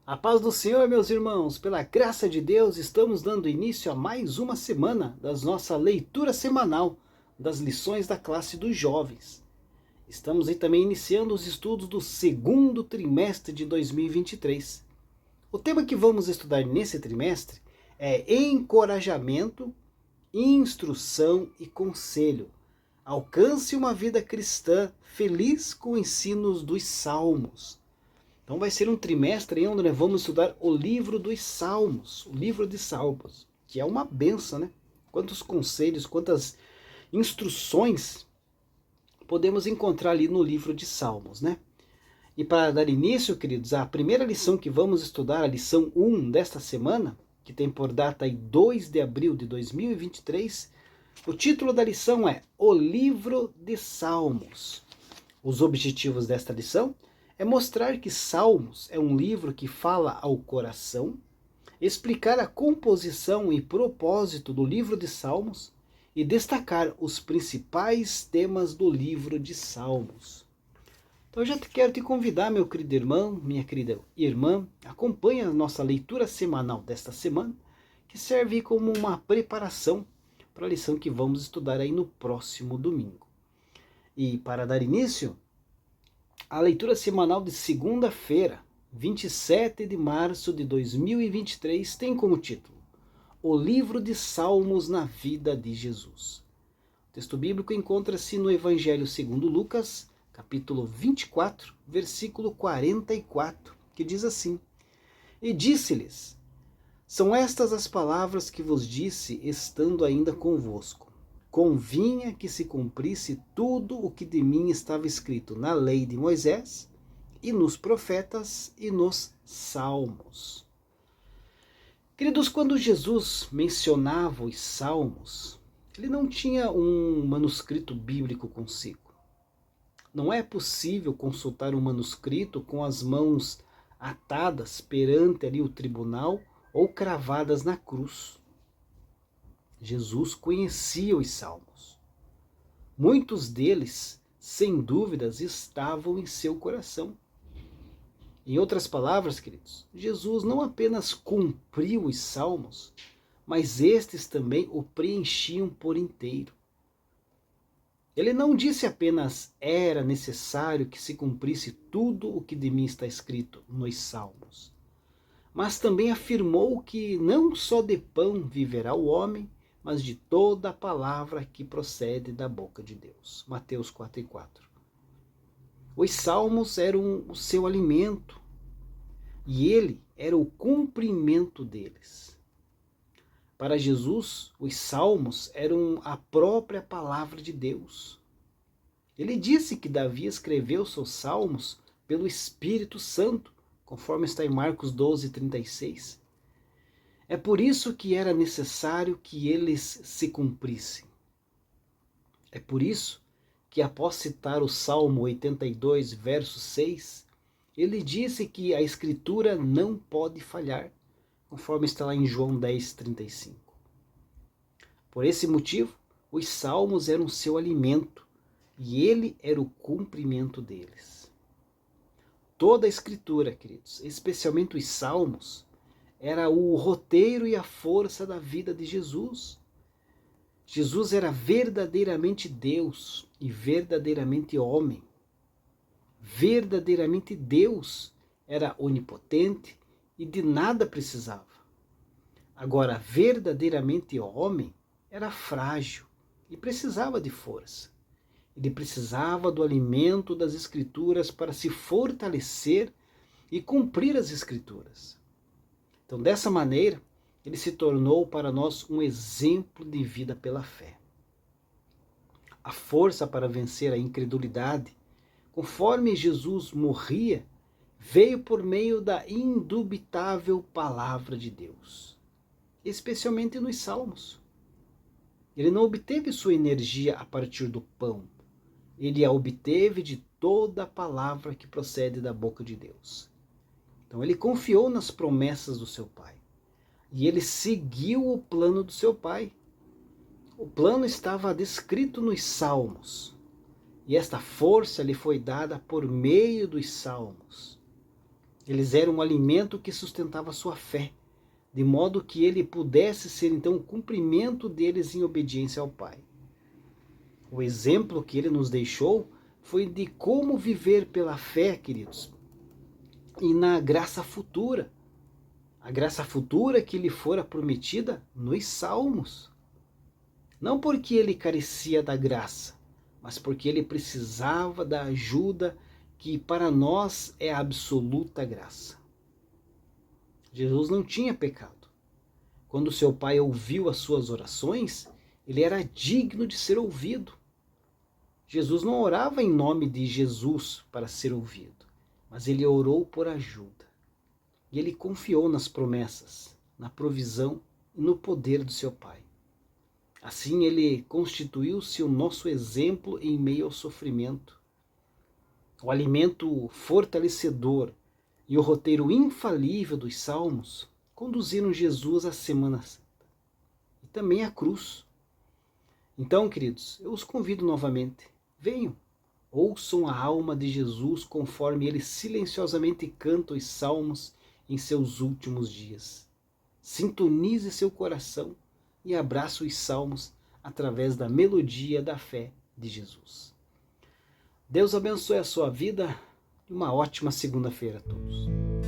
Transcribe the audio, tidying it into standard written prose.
A paz do Senhor, meus irmãos, pela graça de Deus, estamos dando início a mais uma semana da nossa leitura semanal das lições da classe dos jovens. Estamos aí também iniciando os estudos do segundo trimestre de 2023. O tema que vamos estudar nesse trimestre é encorajamento, instrução e conselho. Alcance uma vida cristã feliz com ensinos dos Salmos. Então vai ser um trimestre onde nós vamos estudar o livro dos Salmos, o livro de Salmos, que é uma benção, né? Quantos conselhos, quantas instruções podemos encontrar ali no livro de Salmos, né? E para dar início, queridos, a primeira lição que vamos estudar, a lição 1 desta semana, que tem por data aí 2 de abril de 2023, o título da lição é O Livro de Salmos. Os objetivos desta lição é mostrar que Salmos é um livro que fala ao coração, explicar a composição e propósito do livro de Salmos e destacar os principais temas do livro de Salmos. Então eu já quero te convidar, meu querido irmão, minha querida irmã, acompanhe a nossa leitura semanal desta semana, que serve como uma preparação para a lição que vamos estudar aí no próximo domingo. E para dar início, a leitura semanal de segunda-feira, 27 de março de 2023, tem como título O Livro de Salmos na Vida de Jesus. O texto bíblico encontra-se no Evangelho segundo Lucas, capítulo 24, versículo 44, que diz assim: E disse-lhes: São estas as palavras que vos disse, estando ainda convosco. Convinha que se cumprisse tudo o que de mim estava escrito na lei de Moisés, e nos profetas, e nos salmos. Queridos, quando Jesus mencionava os salmos, ele não tinha um manuscrito bíblico consigo. Não é possível consultar um manuscrito com as mãos atadas perante ali o tribunal ou cravadas na cruz. Jesus conhecia os salmos. Muitos deles, sem dúvidas, estavam em seu coração. Em outras palavras, queridos, Jesus não apenas cumpriu os salmos, mas estes também o preenchiam por inteiro. Ele não disse apenas era necessário que se cumprisse tudo o que de mim está escrito nos salmos, mas também afirmou que não só de pão viverá o homem, mas de toda a palavra que procede da boca de Deus. Mateus 4:4. Os salmos eram o seu alimento e ele era o cumprimento deles. Para Jesus, os salmos eram a própria palavra de Deus. Ele disse que Davi escreveu seus salmos pelo Espírito Santo, conforme está em Marcos 12:36. É por isso que era necessário que eles se cumprissem. É por isso que, após citar o Salmo 82, verso 6, ele disse que a Escritura não pode falhar, conforme está lá em João 10:35. Por esse motivo, os salmos eram seu alimento e ele era o cumprimento deles. Toda a Escritura, queridos, especialmente os salmos, era o roteiro e a força da vida de Jesus. Jesus era verdadeiramente Deus e verdadeiramente homem. Verdadeiramente Deus era onipotente e de nada precisava. Agora, verdadeiramente homem era frágil e precisava de força. Ele precisava do alimento das Escrituras para se fortalecer e cumprir as Escrituras. Então, dessa maneira, ele se tornou para nós um exemplo de vida pela fé. A força para vencer a incredulidade, conforme Jesus morria, veio por meio da indubitável palavra de Deus, especialmente nos Salmos. Ele não obteve sua energia a partir do pão, ele a obteve de toda a palavra que procede da boca de Deus. Então ele confiou nas promessas do seu Pai. E ele seguiu o plano do seu Pai. O plano estava descrito nos Salmos. E esta força lhe foi dada por meio dos Salmos. Eles eram um alimento que sustentava a sua fé, de modo que ele pudesse ser então o cumprimento deles em obediência ao Pai. O exemplo que ele nos deixou foi de como viver pela fé, queridos, e na graça futura. A graça futura que lhe fora prometida nos Salmos. Não porque ele carecia da graça, mas porque ele precisava da ajuda que para nós é a absoluta graça. Jesus não tinha pecado. Quando seu pai ouviu as suas orações, ele era digno de ser ouvido. Jesus não orava em nome de Jesus para ser ouvido, mas ele orou por ajuda. E ele confiou nas promessas, na provisão e no poder do seu pai. Assim ele constituiu-se o nosso exemplo em meio ao sofrimento. O alimento fortalecedor e o roteiro infalível dos Salmos conduziram Jesus à Semana Santa e também à cruz. Então, queridos, eu os convido novamente. Venham, ouçam a alma de Jesus conforme ele silenciosamente canta os salmos em seus últimos dias. Sintonize seu coração e abrace os salmos através da melodia da fé de Jesus. Deus abençoe a sua vida e uma ótima segunda-feira a todos.